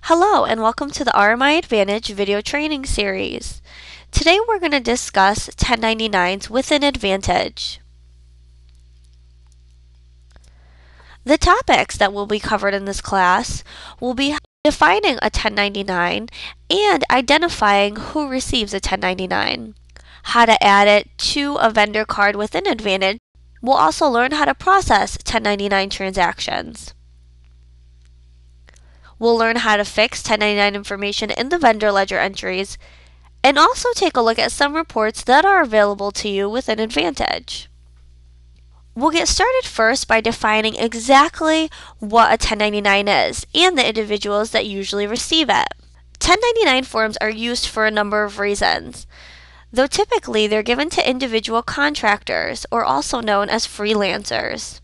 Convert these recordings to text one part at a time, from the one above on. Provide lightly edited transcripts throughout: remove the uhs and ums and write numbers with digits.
Hello and welcome to the RMI Advantage video training series. Today we're going to discuss 1099s with an advantage. The topics that will be covered in this class will be defining a 1099 and identifying who receives a 1099, how to add it to a vendor card with an advantage. We'll also learn how to process 1099 transactions. We'll learn how to fix 1099 information in the vendor ledger entries and also take a look at some reports that are available to you with an advantage. We'll get started first by defining exactly what a 1099 is and the individuals that usually receive it. 1099 forms are used for a number of reasons, though typically they're given to individual contractors, or also known as freelancers.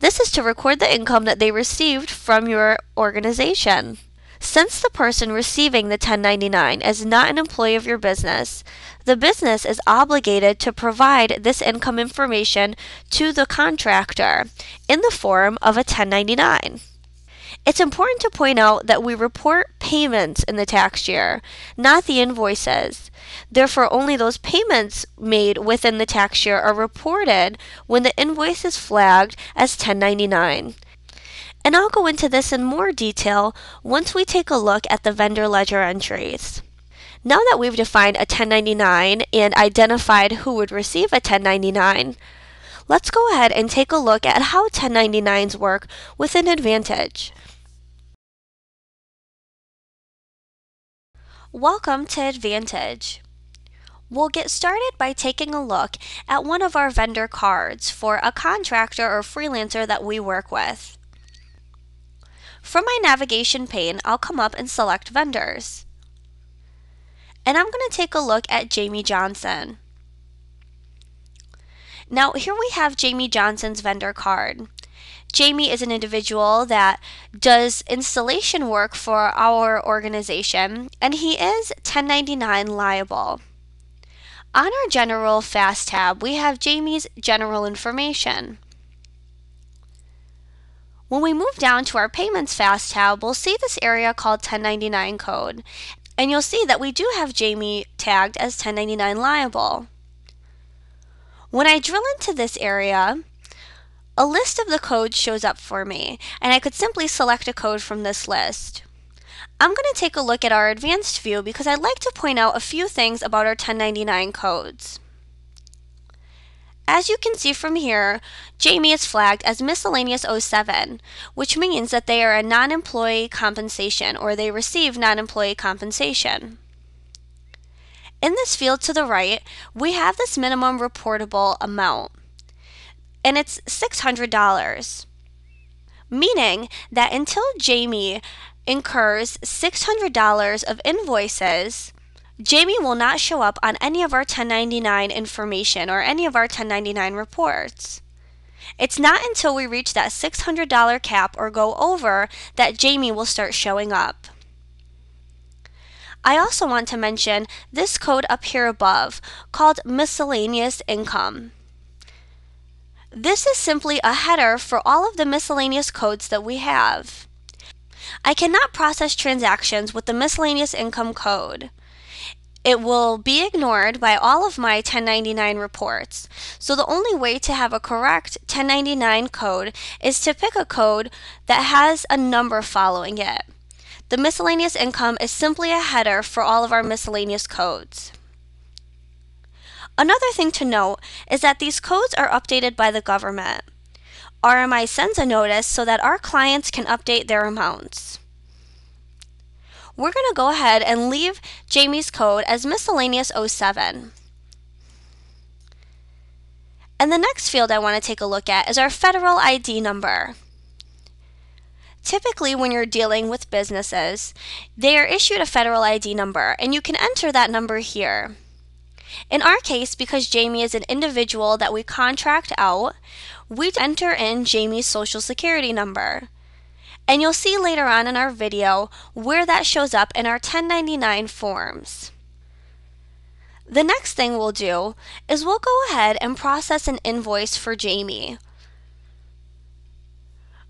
This is to record the income that they received from your organization. Since the person receiving the 1099 is not an employee of your business, the business is obligated to provide this income information to the contractor in the form of a 1099. It's important to point out that we report payments in the tax year, not the invoices. Therefore, only those payments made within the tax year are reported when the invoice is flagged as 1099. And I'll go into this in more detail once we take a look at the vendor ledger entries. Now that we've defined a 1099 and identified who would receive a 1099, let's go ahead and take a look at how 1099s work with an advantage. Welcome to Advantage. We'll get started by taking a look at one of our vendor cards for a contractor or freelancer that we work with. From my navigation pane, I'll come up and select Vendors. And I'm going to take a look at Jamie Johnson. Now here we have Jamie Johnson's vendor card. Jamie is an individual that does installation work for our organization, and he is 1099 liable. On our General Fast tab, we have Jamie's general information. When we move down to our Payments Fast tab, we'll see this area called 1099 code, and you'll see that we do have Jamie tagged as 1099 liable. When I drill into this area, a list of the codes shows up for me, and I could simply select a code from this list. I'm going to take a look at our advanced view because I'd like to point out a few things about our 1099 codes. As you can see from here, Jamie is flagged as miscellaneous 07, which means that they are a non-employee compensation, or they receive non-employee compensation. In this field to the right, we have this minimum reportable amount, and it's $600, meaning that until Jamie incurs $600 of invoices, Jamie will not show up on any of our 1099 information or any of our 1099 reports. It's not until we reach that $600 cap or go over that Jamie will start showing up. I also want to mention this code up here above called miscellaneous income. This is simply a header for all of the miscellaneous codes that we have. I cannot process transactions with the miscellaneous income code. It will be ignored by all of my 1099 reports. So the only way to have a correct 1099 code is to pick a code that has a number following it. The miscellaneous income is simply a header for all of our miscellaneous codes. Another thing to note is that these codes are updated by the government. RMI sends a notice so that our clients can update their amounts. We're going to go ahead and leave Jamie's code as miscellaneous 07. And the next field I want to take a look at is our federal ID number. Typically, when you're dealing with businesses, they are issued a federal ID number, and you can enter that number here. In our case, because Jamie is an individual that we contract out, we enter in Jamie's social security number. And you'll see later on in our video where that shows up in our 1099 forms. The next thing we'll do is we'll go ahead and process an invoice for Jamie.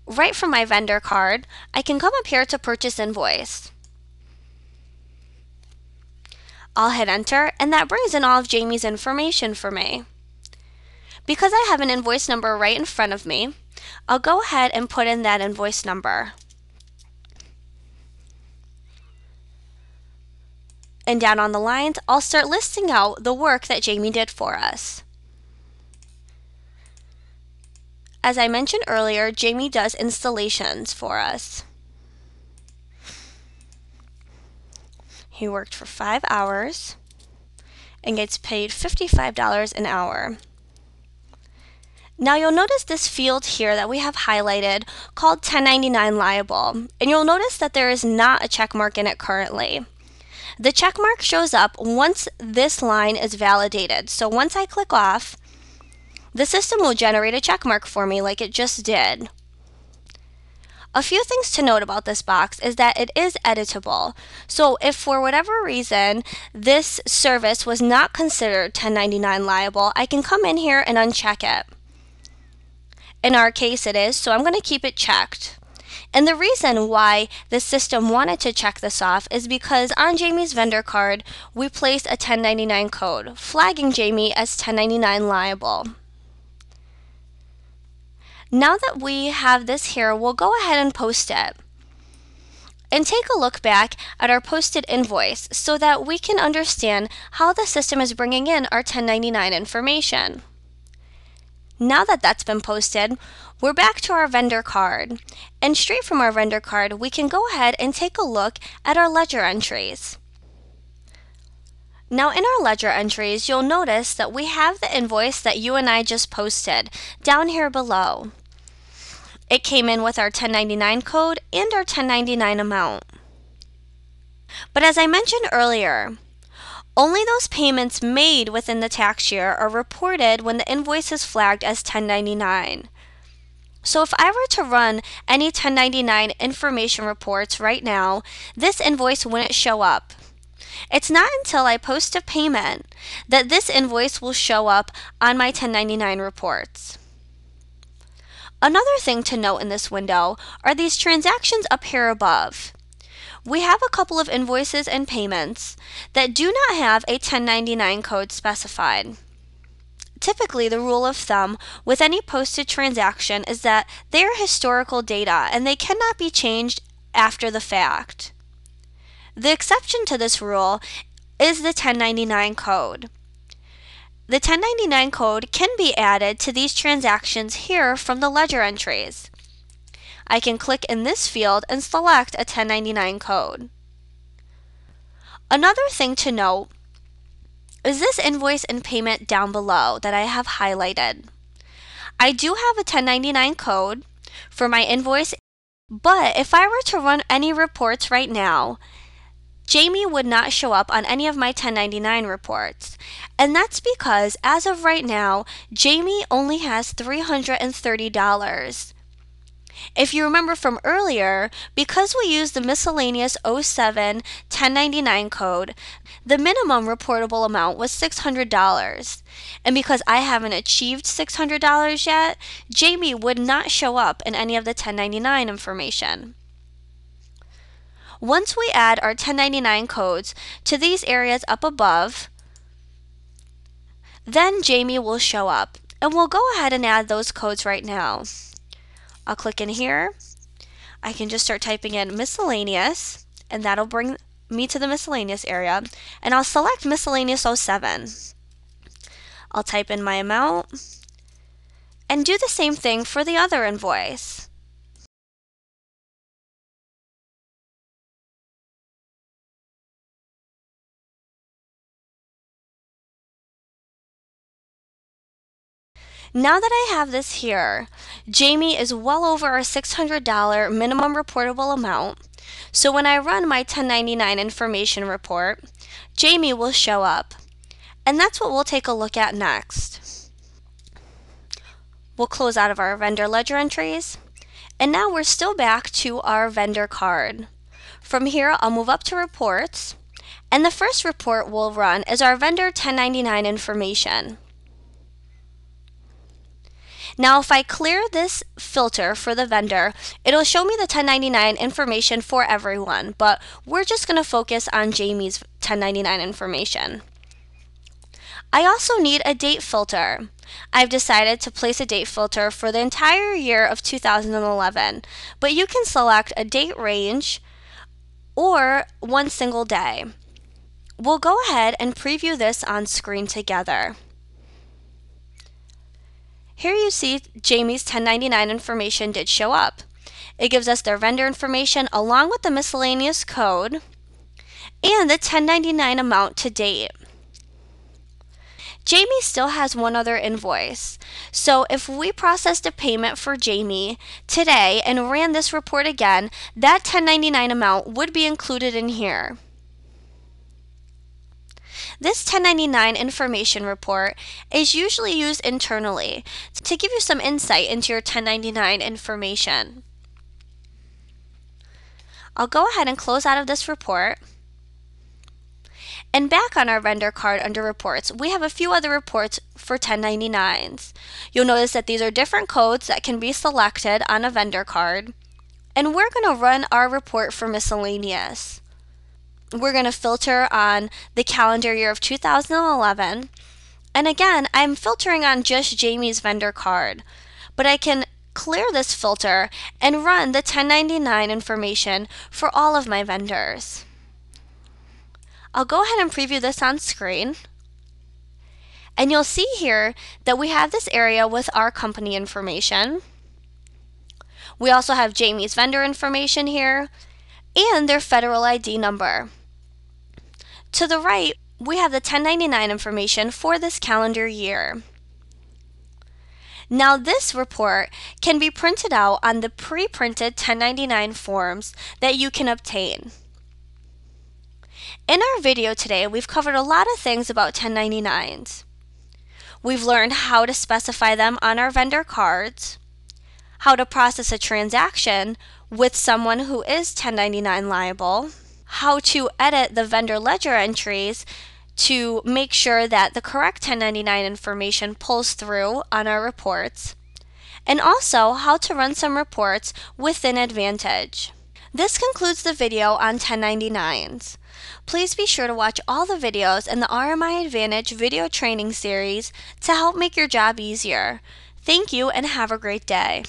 Right from my vendor card, I can come up here to Purchase Invoice. I'll hit enter, and that brings in all of Jamie's information for me. Because I have an invoice number right in front of me, I'll go ahead and put in that invoice number. And down on the lines, I'll start listing out the work that Jamie did for us. As I mentioned earlier, Jamie does installations for us. He worked for 5 hours and gets paid $55 an hour. Now you'll notice this field here that we have highlighted called 1099 liable, and you'll notice that there is not a check mark in it currently. The check mark shows up once this line is validated. So once I click off, the system will generate a check mark for me like it just did. A few things to note about this box is that it is editable. So if for whatever reason this service was not considered 1099 liable, I can come in here and uncheck it. In our case it is, so I'm going to keep it checked. And the reason why the system wanted to check this off is because on Jamie's vendor card, we placed a 1099 code, flagging Jamie as 1099 liable. Now that we have this here, we'll go ahead and post it. And take a look back at our posted invoice so that we can understand how the system is bringing in our 1099 information. Now that that's been posted, we're back to our vendor card. And straight from our vendor card, we can go ahead and take a look at our ledger entries. Now in our ledger entries, you'll notice that we have the invoice that you and I just posted down here below. It came in with our 1099 code and our 1099 amount. But as I mentioned earlier, only those payments made within the tax year are reported when the invoice is flagged as 1099. So if I were to run any 1099 information reports right now, this invoice wouldn't show up. It's not until I post a payment that this invoice will show up on my 1099 reports. Another thing to note in this window are these transactions up here above. We have a couple of invoices and payments that do not have a 1099 code specified. Typically, the rule of thumb with any posted transaction is that they are historical data and they cannot be changed after the fact. The exception to this rule is the 1099 code. The 1099 code can be added to these transactions here from the ledger entries. I can click in this field and select a 1099 code. Another thing to note is this invoice and payment down below that I have highlighted. I do have a 1099 code for my invoice, but if I were to run any reports right now, Jamie would not show up on any of my 1099 reports. And that's because as of right now, Jamie only has $330. If you remember from earlier, because we used the miscellaneous 07 1099 code, the minimum reportable amount was $600. And because I haven't achieved $600 yet, Jamie would not show up in any of the 1099 information. Once we add our 1099 codes to these areas up above, then Jamie will show up. And we'll go ahead and add those codes right now. I'll click in here. I can just start typing in miscellaneous, and that'll bring me to the miscellaneous area. And I'll select miscellaneous 07. I'll type in my amount and do the same thing for the other invoice. Now that I have this here, Jamie is well over our $600 minimum reportable amount. So when I run my 1099 information report, Jamie will show up. And that's what we'll take a look at next. We'll close out of our vendor ledger entries. And now we're still back to our vendor card. From here, I'll move up to reports. And the first report we'll run is our vendor 1099 information. Now, if I clear this filter for the vendor, it'll show me the 1099 information for everyone, but we're just going to focus on Jamie's 1099 information. I also need a date filter. I've decided to place a date filter for the entire year of 2011, but you can select a date range or one single day. We'll go ahead and preview this on screen together. Here you see Jamie's 1099 information did show up. It gives us their vendor information along with the miscellaneous code and the 1099 amount to date. Jamie still has one other invoice. So if we processed a payment for Jamie today and ran this report again, that 1099 amount would be included in here. This 1099 information report is usually used internally to give you some insight into your 1099 information. I'll go ahead and close out of this report. And back on our vendor card under reports, we have a few other reports for 1099s. You'll notice that these are different codes that can be selected on a vendor card. And we're going to run our report for miscellaneous. We're going to filter on the calendar year of 2011. And again, I'm filtering on just Jamie's vendor card. But I can clear this filter and run the 1099 information for all of my vendors. I'll go ahead and preview this on screen. And you'll see here that we have this area with our company information. We also have Jamie's vendor information here and their federal ID number. To the right, we have the 1099 information for this calendar year. Now this report can be printed out on the pre-printed 1099 forms that you can obtain. In our video today, we've covered a lot of things about 1099s. We've learned how to specify them on our vendor cards, how to process a transaction with someone who is 1099 liable, how to edit the vendor ledger entries to make sure that the correct 1099 information pulls through on our reports, and also how to run some reports within Advantage. This concludes the video on 1099s. Please be sure to watch all the videos in the RMI Advantage video training series to help make your job easier. Thank you and have a great day.